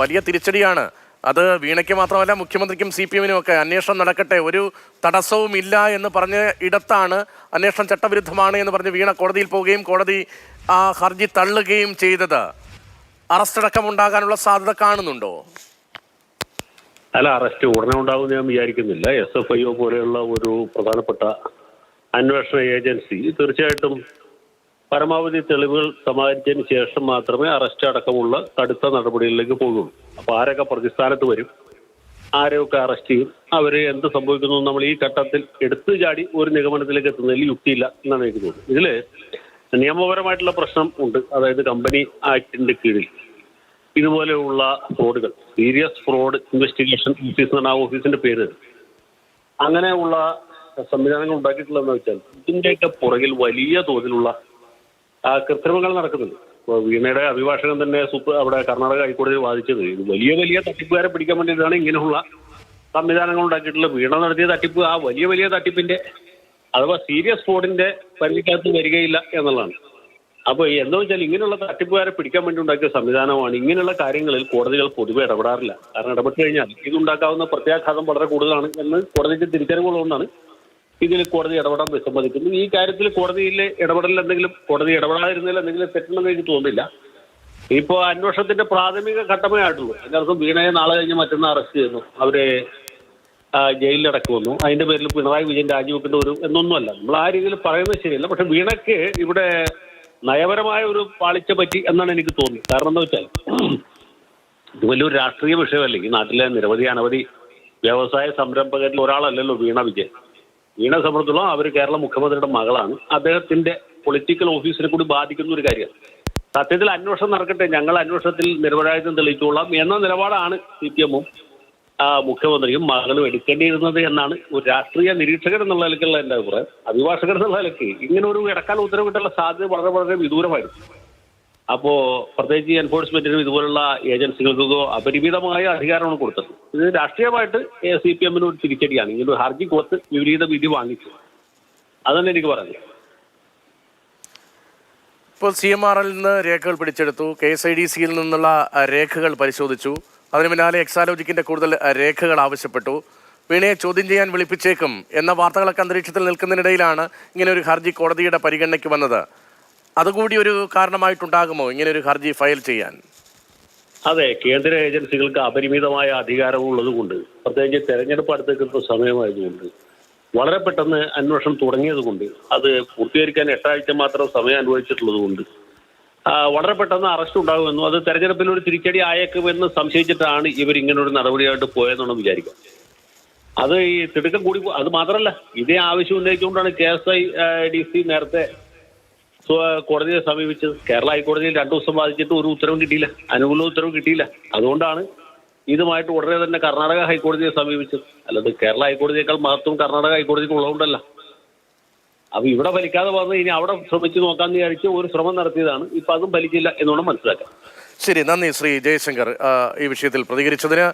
വലിയ തിരിച്ചടിയാണ് അത്. വീണയ്ക്ക് മാത്രമല്ല മുഖ്യമന്ത്രിക്കും CPM-നും ഒക്കെ അന്വേഷണം നടക്കട്ടെ, ഒരു തടസ്സവും ഇല്ല എന്ന് പറഞ്ഞ ഇടത്താണ് അന്വേഷണം ചട്ടവിരുദ്ധമാണ് എന്ന് പറഞ്ഞ് വീണ കോടതിയിൽ പോവുകയും കോടതി ആ ഹർജി തള്ളുകയും ചെയ്തത്. അറസ്റ്റ് അടക്കം ഉണ്ടാകാനുള്ള സാധ്യത കാണുന്നുണ്ടോ? അല്ല, അറസ്റ്റ് ഉടനെ ഉണ്ടാകുമെന്ന് ഞാൻ വിചാരിക്കുന്നില്ല. SFIO പോലെയുള്ള ഒരു പ്രധാനപ്പെട്ട അന്വേഷണ ഏജൻസി തീർച്ചയായിട്ടും പരമാവധി തെളിവുകൾ സമാഹരിച്ചതിന് ശേഷം മാത്രമേ അറസ്റ്റ് അടക്കമുള്ള കടുത്ത നടപടികളിലേക്ക് പോകുള്ളൂ. അപ്പോൾ ആരൊക്കെ പ്രതിസ്ഥാനത്ത് വരും, ആരെയൊക്കെ അറസ്റ്റ് ചെയ്യും, അവർ എന്ത് സംഭവിക്കുന്നു നമ്മൾ ഈ ഘട്ടത്തിൽ എടുത്തു ചാടി ഒരു നിഗമനത്തിലേക്ക് എത്തുന്നതിൽ യുക്തിയില്ല എന്നാണ് എനിക്ക് തോന്നുന്നത്. ഇതിൽ നിയമപരമായിട്ടുള്ള പ്രശ്നം ഉണ്ട്. അതായത് കമ്പനി ആക്ടിന്റെ കീഴിൽ ഇതുപോലെയുള്ള ഫ്രോഡുകൾ, സീരിയസ് ഫ്രോഡ് ഇൻവെസ്റ്റിഗേഷൻ ഓഫീസ് എന്നാണ് ആ ഓഫീസിന്റെ പേര്, അങ്ങനെയുള്ള സംവിധാനങ്ങൾ ഉണ്ടാക്കിയിട്ടുള്ളതെന്ന് വെച്ചാൽ ഇതിൻ്റെയൊക്കെ പുറകിൽ വലിയ തോതിലുള്ള കൃത്രിമങ്ങൾ നടക്കുന്നുണ്ട്. ഇപ്പോൾ വീണയുടെ അഭിഭാഷകൻ തന്നെ അവിടെ കർണാടക ഹൈക്കോടതിയിൽ വാദിച്ചത് ഇത് വലിയ വലിയ തട്ടിപ്പുകാരെ പിടിക്കാൻ വേണ്ടിയിട്ടാണ് ഇങ്ങനെയുള്ള സംവിധാനങ്ങൾ ഉണ്ടാക്കിയിട്ടുള്ളത്. വീണ നടത്തിയ തട്ടിപ്പ് ആ വലിയ തട്ടിപ്പിന്റെ അഥവാ സീരിയസ് ഫ്രോഡിന്റെ പരിധിക്കകത്ത് വരികയില്ല എന്നുള്ളതാണ്. അപ്പോൾ എന്താ വെച്ചാൽ ഇങ്ങനെയുള്ള തട്ടിപ്പുകാരെ പിടിക്കാൻ വേണ്ടി ഉണ്ടാക്കിയ സംവിധാനമാണ്. ഇങ്ങനെയുള്ള കാര്യങ്ങളിൽ കോടതികൾ പൊതുവെ ഇടപെടാറില്ല. കാരണം ഇടപെട്ട് കഴിഞ്ഞാൽ ഇതുണ്ടാക്കാവുന്ന പ്രത്യാഘാതം വളരെ കൂടുതലാണ് എന്ന് കോടതിക്ക് തിരിച്ചറിവുള്ളതുകൊണ്ടാണ് ഇതിൽ കോടതി ഇടപെടാൻ വിസമ്മതിക്കുന്നു. ഈ കാര്യത്തിൽ കോടതിയിലെ ഇടപെടലിൽ എന്തെങ്കിലും, കോടതി ഇടപെടാതിരുന്നതിൽ എന്തെങ്കിലും തെറ്റുണ്ടെന്ന് എനിക്ക് തോന്നുന്നില്ല. ഇപ്പോൾ അന്വേഷണത്തിന്റെ പ്രാഥമിക ഘട്ടമേ ആയിട്ടുള്ളൂ. അതിനർത്ഥം വീണയെ നാളെ കഴിഞ്ഞ് മറ്റന്നാൾ അറസ്റ്റ് ചെയ്യുന്നു, അവരെ ജയിലിലടക്കുമെന്നു, അതിന്റെ പേരിൽ പിണറായി വിജയൻ രാജിവെക്കേണ്ട ഒരു എന്നൊന്നുമല്ല. നമ്മൾ ആ രീതിയിൽ പറയുന്നത് ശരിയല്ല. പക്ഷെ വീണയ്ക്ക് ഇവിടെ നയപരമായ ഒരു പാളിച്ച പറ്റി എന്നാണ് എനിക്ക് തോന്നുന്നത്. കാരണം എന്താ വെച്ചാൽ ഇത് വലിയൊരു രാഷ്ട്രീയ വിഷയമല്ലേ. ഈ നാട്ടിലെ അനവധി വ്യവസായ സംരംഭകരിൽ ഒരാളല്ലല്ലോ വീണ വിജയൻ. വീണയെ സംബന്ധിച്ചിടത്തോളം അവർ കേരള മുഖ്യമന്ത്രിയുടെ മകളാണ്. അദ്ദേഹത്തിന്റെ പൊളിറ്റിക്കൽ ഓഫീസിനെ കൂടി ബാധിക്കുന്ന ഒരു കാര്യമാണ്. സത്യത്തിൽ അന്വേഷണം നടക്കട്ടെ, ഞങ്ങൾ അന്വേഷണത്തിൽ നിരപരാധിത്വം തെളിയിച്ചോളാം എന്ന നിലപാടാണ് CPM-ഉം മുഖ്യമന്ത്രിയും മകളും എടുക്കേണ്ടിയിരുന്നത് എന്നാണ് ഒരു രാഷ്ട്രീയ നിരീക്ഷകൻ എന്നുള്ള നിലയ്ക്കുള്ള എൻ്റെ അഭിപ്രായം. അഭിഭാഷകർ എന്നുള്ള നിലയ്ക്ക് ഇങ്ങനെ ഒരു ഇടക്കാല ഉത്തരവ് കിട്ടാനുള്ള സാധ്യത വളരെ വിദൂരമായിരുന്നു. അപ്പോൾ പ്രത്യേകിച്ച് എൻഫോഴ്സ്മെന്റിനും ഇതുപോലുള്ള ഏജൻസികൾക്കോ അപരിമിതമായ അധികാരമാണ് കൊടുത്തത്. ഇത് രാഷ്ട്രീയമായിട്ട് CPM-ന് ഒരു തിരിച്ചടിയാണ്. ഇങ്ങനെ ഒരു ഹർജി കൊടുത്ത് വിപരീത വിധി വാങ്ങിച്ചു. അതന്നെ എനിക്ക് പറയുന്നത്. ഇപ്പോൾ CMRL നിന്ന് രേഖകൾ പിടിച്ചെടുത്തു, KSIDC-യിൽ നിന്നുള്ള രേഖകൾ പരിശോധിച്ചു, അതിന് പിന്നാലെ എക്സാലോജിക്കിന്റെ കൂടുതൽ രേഖകൾ ആവശ്യപ്പെട്ടു. വീണയെ ചോദ്യം ചെയ്യാൻ വിളിപ്പിച്ചേക്കും എന്ന വാർത്തകളൊക്കെ അന്തരീക്ഷത്തിൽ നിൽക്കുന്നതിനിടയിലാണ് ഇങ്ങനെ ഒരു ഹർജി കോടതിയുടെ പരിഗണനയ്ക്ക് വന്നത്. അതുകൂടി ഒരു കാരണമായിട്ടുണ്ടാകുമോ ഇങ്ങനെ ഒരു ഹർജി ഫയൽ ചെയ്യാൻ? അതെ, കേന്ദ്ര ഏജൻസികൾക്ക് അപരിമിതമായ അധികാരമുള്ളത് കൊണ്ട്, പ്രത്യേകിച്ച് തെരഞ്ഞെടുപ്പ് അടുത്തേക്കുന്ന സമയമായതുകൊണ്ട്, വളരെ പെട്ടെന്ന് അന്വേഷണം തുടങ്ങിയതുകൊണ്ട്, അത് പൂർത്തീകരിക്കാൻ 8 ആഴ്ച മാത്രം സമയം അനുവദിച്ചിട്ടുള്ളത് കൊണ്ട് വളരെ പെട്ടെന്ന് അറസ്റ്റ് ഉണ്ടാകുമെന്നും അത് തെരഞ്ഞെടുപ്പിൽ ഒരു തിരിച്ചടി ആയേക്കുമെന്ന് സംശയിച്ചിട്ടാണ് ഇവർ ഇങ്ങനെ ഒരു നടപടിയായിട്ട് പോയതെന്നാണ് വിചാരിക്കുക. അത് ഈ തിടുക്കം കൂടി. അത് മാത്രമല്ല, ഇതേ ആവശ്യം ഉന്നയിച്ചുകൊണ്ടാണ് KSIDC നേരത്തെ കോടതിയെ സമീപിച്ചത്. കേരള ഹൈക്കോടതിയിൽ 2 ദിവസം വാദിച്ചിട്ട് ഒരു ഉത്തരവും കിട്ടിയില്ല, അനുകൂല ഉത്തരവ് കിട്ടിയില്ല. അതുകൊണ്ടാണ് ഇതുമായിട്ട് ഉടനെ തന്നെ കർണാടക ഹൈക്കോടതിയെ സമീപിച്ചത്. അല്ലാതെ കേരള ഹൈക്കോടതിയേക്കാൾ മഹത്വം കർണാടക ഹൈക്കോടതിക്ക് ഉള്ളതുകൊണ്ടല്ല. അപ്പൊ ഇവിടെ ഫലിക്കാതെ വന്ന് ഇനി അവിടെ ശ്രമിച്ചു നോക്കാമെന്ന് വിചാരിച്ച് ഒരു ശ്രമം നടത്തിയതാണ്. ഇപ്പൊ അതും ഫലിച്ചില്ല എന്നുകൊണ്ട് മനസ്സിലാക്കാം. ശരി, നന്ദി ശ്രീ ജയശങ്കർ ഈ വിഷയത്തിൽ പ്രതികരിച്ചതിന്.